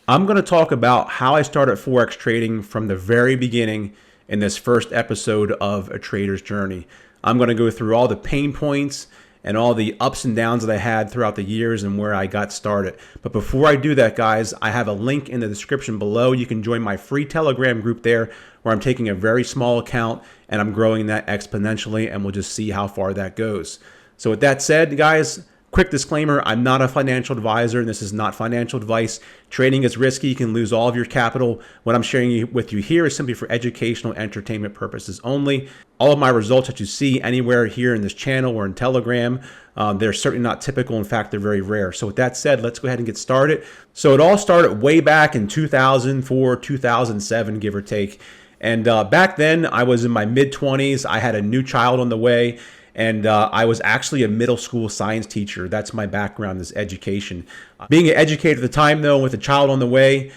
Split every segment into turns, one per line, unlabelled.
I'm going to talk about how I started Forex trading from the very beginning in this first episode of A Trader's Journey. I'm going to go through all the pain points and all the ups and downs that I had throughout the years and where I got started. But before I do that, guys, I have a link in the description below. You can join my free Telegram group there where I'm taking a very small account and I'm growing that exponentially, and we'll just see how far that goes. So with that said, guys, quick disclaimer, I'm not a financial advisor and this is not financial advice. Trading is risky. You can lose all of your capital. What I'm sharing with you here is simply for educational entertainment purposes only. All of my results that you see anywhere here in this channel or in Telegram, they're certainly not typical. In fact, they're very rare. So with that said, let's go ahead and get started. So it all started way back in 2004, 2007, give or take. And back then I was in my mid-20s. I had a new child on the way. And I was actually a middle school science teacher. That's my background, is education. Being an educator at the time, though, with a child on the way,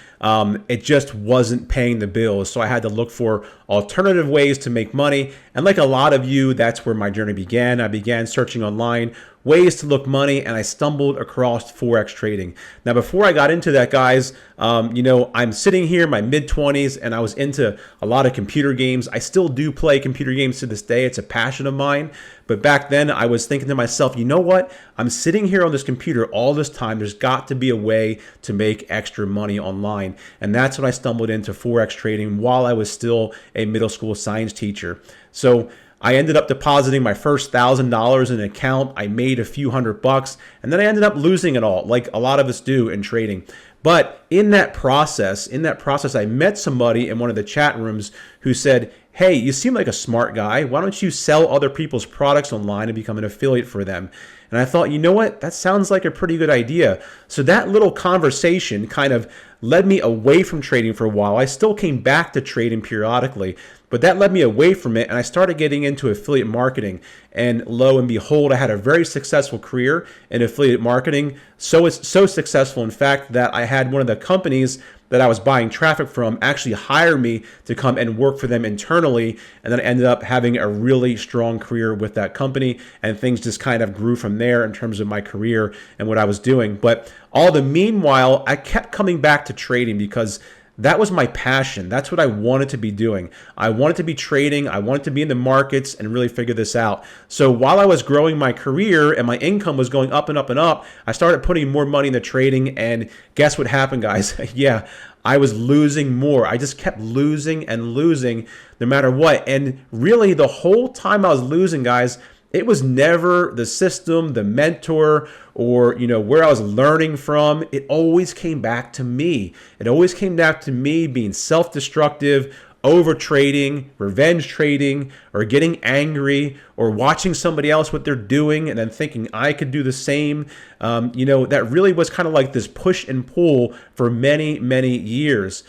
it just wasn't paying the bills. So I had to look for alternative ways to make money. And like a lot of you, that's where my journey began. I began searching online ways to look money, and I stumbled across Forex trading. Now, before I got into that, guys, I'm sitting here in my mid-20s, and I was into a lot of computer games. I still do play computer games to this day. It's a passion of mine. But back then, I was thinking to myself, you know what? I'm sitting here on this computer all this time. There's got to be a way to make extra money online. And that's when I stumbled into Forex trading while I was still a middle school science teacher. So I ended up depositing my first $1,000 in an account. I made a few $100, and then I ended up losing it all, like a lot of us do in trading. But in that process, I met somebody in one of the chat rooms who said, hey, you seem like a smart guy. Why don't you sell other people's products online and become an affiliate for them? And I thought, you know what? That sounds like a pretty good idea. So that little conversation kind of led me away from trading for a while. I still came back to trading periodically, but that led me away from it, and I started getting into affiliate marketing. And lo and behold, I had a very successful career in affiliate marketing. So it's so successful, in fact, that I had one of the companies that I was buying traffic from actually hire me to come and work for them internally. And then I ended up having a really strong career with that company, and things just kind of grew from there in terms of my career and what I was doing. But all the meanwhile, I kept coming back to trading because that was my passion. That's what I wanted to be doing. I wanted to be trading. I wanted to be in the markets and really figure this out. So while I was growing my career and my income was going up and up and up, I started putting more money into trading. And guess what happened, guys? Yeah, I was losing more. I just kept losing and losing no matter what. And really the whole time I was losing, guys, it was never the system, the mentor, or where I was learning from. It always came back to me. It always came back to me being self-destructive, over trading, revenge trading, or getting angry, or watching somebody else what they're doing and then thinking I could do the same. That really was kind of like this push and pull for many, many years.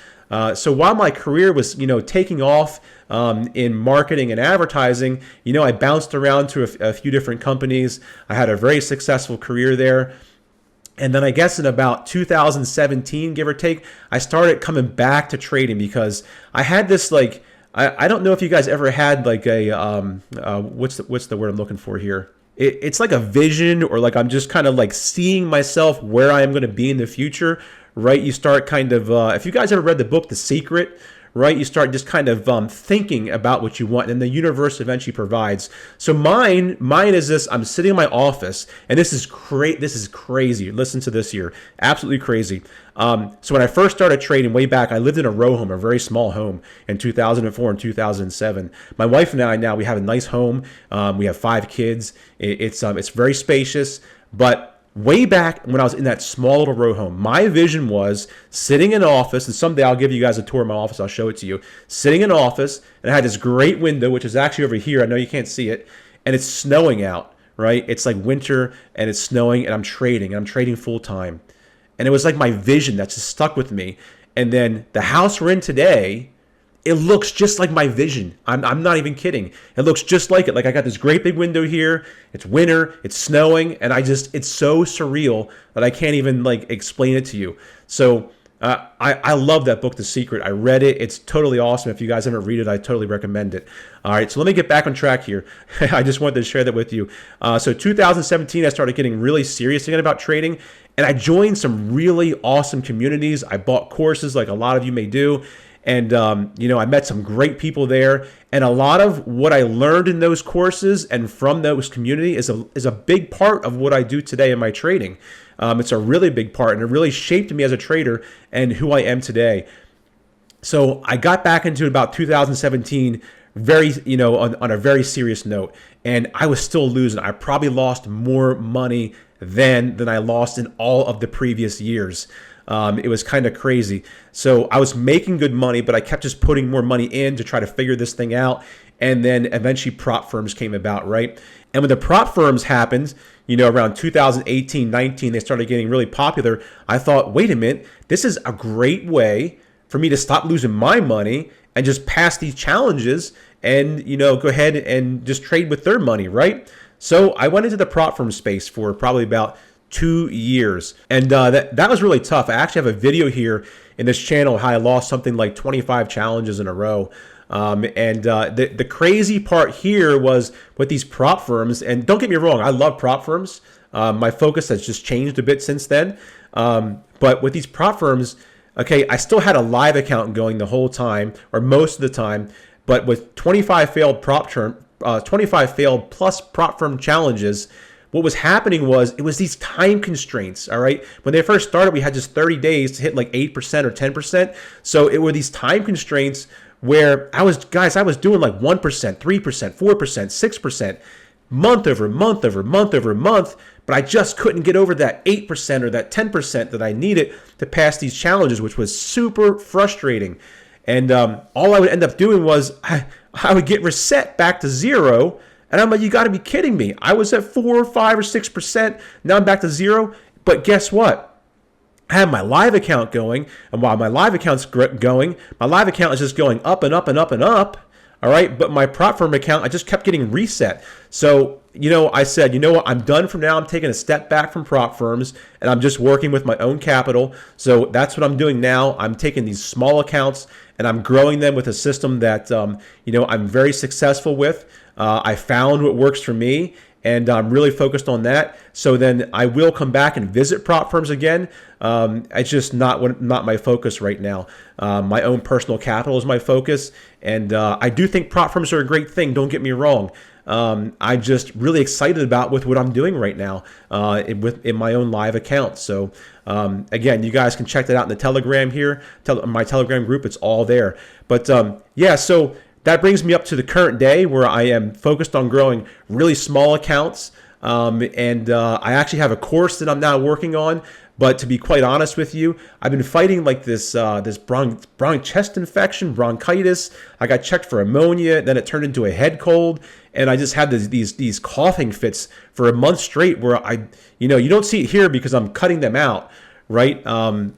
So while my career was, taking off in marketing and advertising, I bounced around to a few different companies. I had a very successful career there. And then I guess in about 2017, give or take, I started coming back to trading because I had this I don't know if you guys ever had like a, what's the word I'm looking for here? It's like a vision, or like I'm just kind of like seeing myself where I am going to be in the future. Right, you start kind of, if you guys ever read the book, The Secret, right, you start just kind of thinking about what you want, and the universe eventually provides. So mine is this: I'm sitting in my office, and this is great. This is crazy. Listen to this here, absolutely crazy. So when I first started trading way back, I lived in a row home, a very small home, in 2004 and 2007. My wife and I now, we have a nice home. We have 5 kids. It's very spacious, but way back when I was in that small little row home, my vision was sitting in an office, and someday I'll give you guys a tour of my office. I'll show it to you. Sitting in an office, and I had this great window, which is actually over here. I know you can't see it, and it's snowing out, right? It's like winter, and it's snowing, and I'm trading full time. And it was like my vision that just stuck with me. And then the house we're in today, it looks just like my vision. I'm not even kidding. It looks just like it. Like I got this great big window here. It's winter. It's snowing. And it's so surreal that I can't even explain it to you. So I love that book, The Secret. I read it. It's totally awesome. If you guys haven't read it, I totally recommend it. All right, so let me get back on track here. I just wanted to share that with you. So 2017, I started getting really serious again about trading. And I joined some really awesome communities. I bought courses like a lot of you may do. And, I met some great people there. And a lot of what I learned in those courses and from those community is a big part of what I do today in my trading. It's a really big part, and it really shaped me as a trader and who I am today. So I got back into it about 2017, very, on a very serious note, and I was still losing. I probably lost more money then than I lost in all of the previous years. It was kind of crazy. So I was making good money, but I kept just putting more money in to try to figure this thing out. And then eventually prop firms came about, right? And when the prop firms happened, around 2018, 19, they started getting really popular. I thought, wait a minute, this is a great way for me to stop losing my money and just pass these challenges and, go ahead and just trade with their money, right? So I went into the prop firm space for probably about 2 years. And that was really tough. I actually have a video here in this channel how I lost something like 25 challenges in a row. The crazy part here was with these prop firms, and don't get me wrong, I love prop firms. My focus has just changed a bit since then. But with these prop firms, okay, I still had a live account going the whole time, or most of the time. But with 25 failed 25 failed plus prop firm challenges, what was happening was it was these time constraints, all right? When they first started, we had just 30 days to hit like 8% or 10%. So it were these time constraints where I was doing like 1%, 3%, 4%, 6%, month over month over month over month, but I just couldn't get over that 8% or that 10% that I needed to pass these challenges, which was super frustrating. And all I would end up doing was I would get reset back to zero. And I'm like, you got to be kidding me. I was at 4, 5, or 6%. Now I'm back to zero. But guess what? I have my live account going. And while my live account's going, my live account is just going up and up and up and up. All right. But my prop firm account, I just kept getting reset. So, I said, what? I'm done from now. I'm taking a step back from prop firms and I'm just working with my own capital. So that's what I'm doing now. I'm taking these small accounts and I'm growing them with a system that, I'm very successful with. I found what works for me, and I'm really focused on that. So then I will come back and visit prop firms again. It's just not my focus right now. My own personal capital is my focus, and I do think prop firms are a great thing. Don't get me wrong. I'm just really excited about with what I'm doing right now in my own live account. So again, you guys can check that out in the Telegram here, my Telegram group. It's all there. But so that brings me up to the current day where I am focused on growing really small accounts. I actually have a course that I'm now working on. But to be quite honest with you, I've been fighting like this chest infection, bronchitis. I got checked for ammonia, then it turned into a head cold, and I just had these coughing fits for a month straight. Where you don't see it here because I'm cutting them out, right? I'm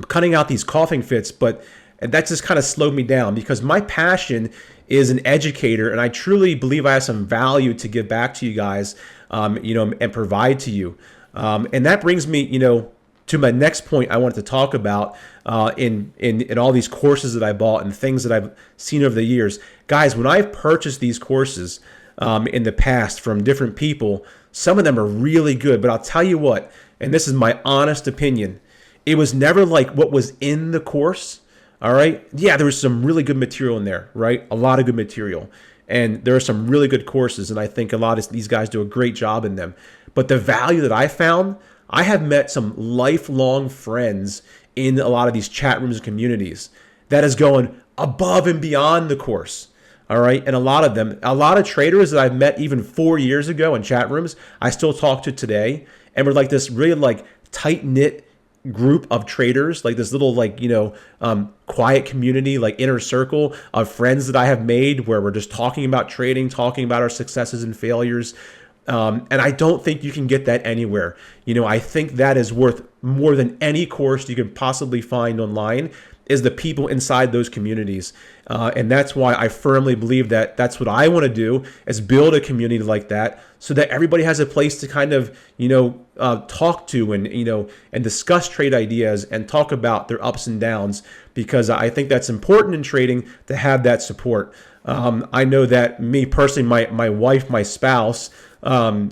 cutting out these coughing fits, but that just kind of slowed me down because my passion is an educator, and I truly believe I have some value to give back to you guys, and provide to you. And that brings me, to my next point I wanted to talk about in all these courses that I bought and things that I've seen over the years. Guys, when I've purchased these courses in the past from different people, some of them are really good. But I'll tell you what, and this is my honest opinion, it was never like what was in the course. All right. Yeah, there was some really good material in there, right? A lot of good material. And there are some really good courses. And I think a lot of these guys do a great job in them. But the value that I found, I have met some lifelong friends in a lot of these chat rooms and communities that is going above and beyond the course. All right. And a lot of traders that I've met even 4 years ago in chat rooms, I still talk to today. And we're like this really like tight knit group of traders, like this little quiet community, like inner circle of friends that I have made where we're just talking about trading, talking about our successes and failures. And I don't think you can get that anywhere. I think that is worth more than any course you can possibly find online is the people inside those communities. And that's why I firmly believe that that's what I want to do is build a community like that so that everybody has a place to kind of, talk to and discuss trade ideas and talk about their ups and downs, because I think that's important in trading to have that support. I know that me personally, my wife, my spouse,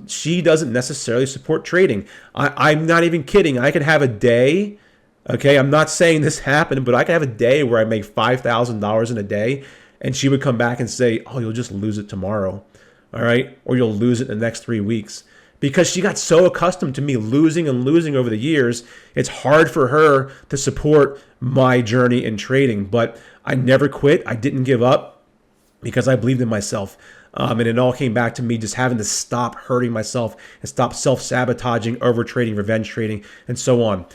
She doesn't necessarily support trading. I'm not even kidding. I could have a day. Okay, I'm not saying this happened, but I could have a day where I make $5,000 in a day, and she would come back and say, "Oh, you'll just lose it tomorrow, all right, or you'll lose it in the next 3 weeks." Because she got so accustomed to me losing and losing over the years, it's hard for her to support my journey in trading. But I never quit. I didn't give up because I believed in myself. And it all came back to me just having to stop hurting myself and stop self-sabotaging, over trading, revenge trading, and so on.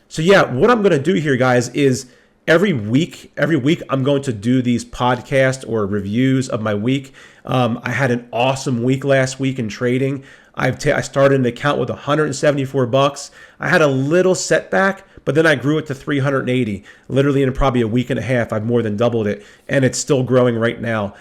So yeah, what I'm going to do here, guys, is every week I'm going to do these podcasts or reviews of my week. I had an awesome week last week in trading. I started an account with $174. I had a little setback, but then I grew it to 380. Literally in probably a week and a half, I've more than doubled it, and it's still growing right now.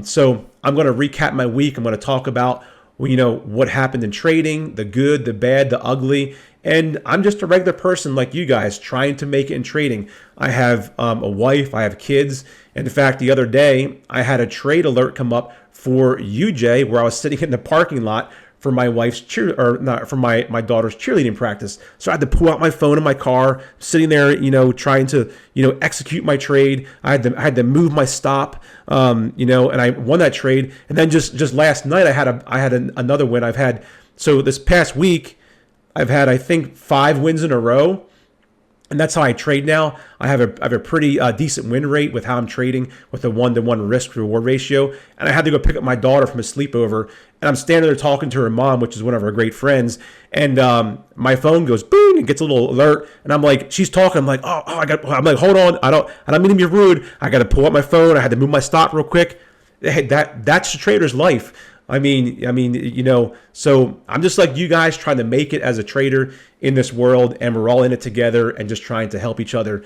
So I'm going to recap my week. I'm going to talk about what happened in trading, the good, the bad, the ugly. And I'm just a regular person like you guys trying to make it in trading. I have a wife, I have kids. And in fact, the other day, I had a trade alert come up for UJ where I was sitting in the parking lot for my wife's for my daughter's cheerleading practice. So I had to pull out my phone in my car, sitting there, trying to, execute my trade. I had to move my stop, and I won that trade. And then just last night, I had another win. So this past week, I've had, I think, 5 wins in a row. And that's how I trade now. I have a pretty decent win rate with how I'm trading with a 1-to-1 risk reward ratio. And I had to go pick up my daughter from a sleepover. And I'm standing there talking to her mom, which is one of her great friends. And my phone goes boom and gets a little alert. And I'm like, she's talking. I'm like, I'm like, hold on. I don't mean to be rude. I got to pull up my phone. I had to move my stop real quick. That's the trader's life. I mean, so I'm just like you guys trying to make it as a trader in this world, and we're all in it together and just trying to help each other,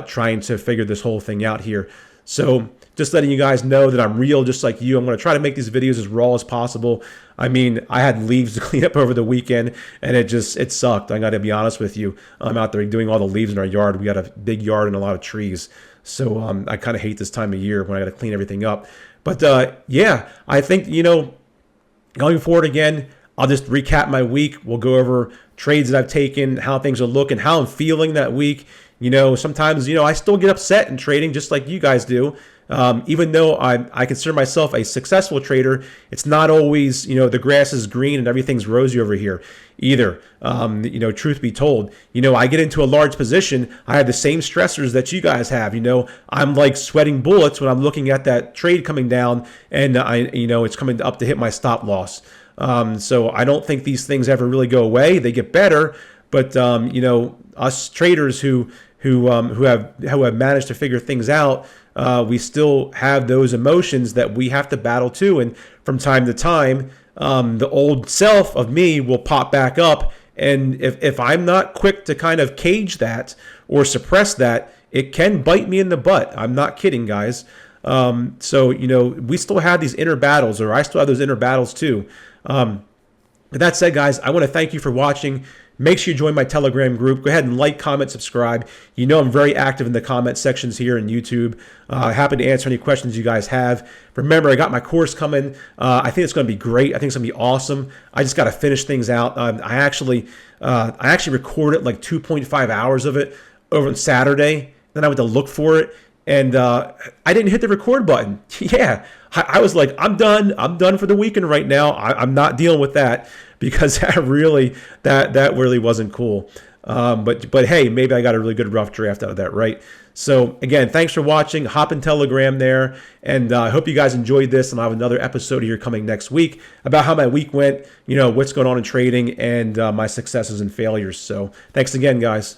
trying to figure this whole thing out here. So just letting you guys know that I'm real, just like you. I'm going to try to make these videos as raw as possible. I mean, I had leaves to clean up over the weekend, and it sucked. I got to be honest with you. I'm out there doing all the leaves in our yard. We got a big yard and a lot of trees. So I kind of hate this time of year when I got to clean everything up. But yeah, I think, going forward again, I'll just recap my week. We'll go over trades that I've taken, how things are looking, how I'm feeling that week. Sometimes, I still get upset in trading just like you guys do. Even though I consider myself a successful trader, it's not always, the grass is green and everything's rosy over here either. Truth be told, I get into a large position. I have the same stressors that you guys have. I'm like sweating bullets when I'm looking at that trade coming down and it's coming up to hit my stop loss. So I don't think these things ever really go away. They get better, but us traders who have managed to figure things out, we still have those emotions that we have to battle too. And from time to time, the old self of me will pop back up. And if I'm not quick to kind of cage that or suppress that, it can bite me in the butt. I'm not kidding, guys. So we still have these inner battles, or I still have those inner battles too. With that said, guys, I want to thank you for watching. Make sure you join my Telegram group. Go ahead and like, comment, subscribe. I'm very active in the comment sections here in YouTube. Happy to answer any questions you guys have. Remember, I got my course coming. I think it's going to be great. I think it's going to be awesome. I just got to finish things out. I actually recorded like 2.5 hours of it over on Saturday. Then I went to look for it, and I didn't hit the record button. Yeah, I was like, I'm done. I'm done for the weekend right now. I'm not dealing with that, because that really wasn't cool. But hey, maybe I got a really good rough draft out of that, right? So again, thanks for watching. Hop in Telegram there, and I hope you guys enjoyed this. And I'll have another episode here coming next week about how my week went, what's going on in trading, and my successes and failures. So thanks again, guys.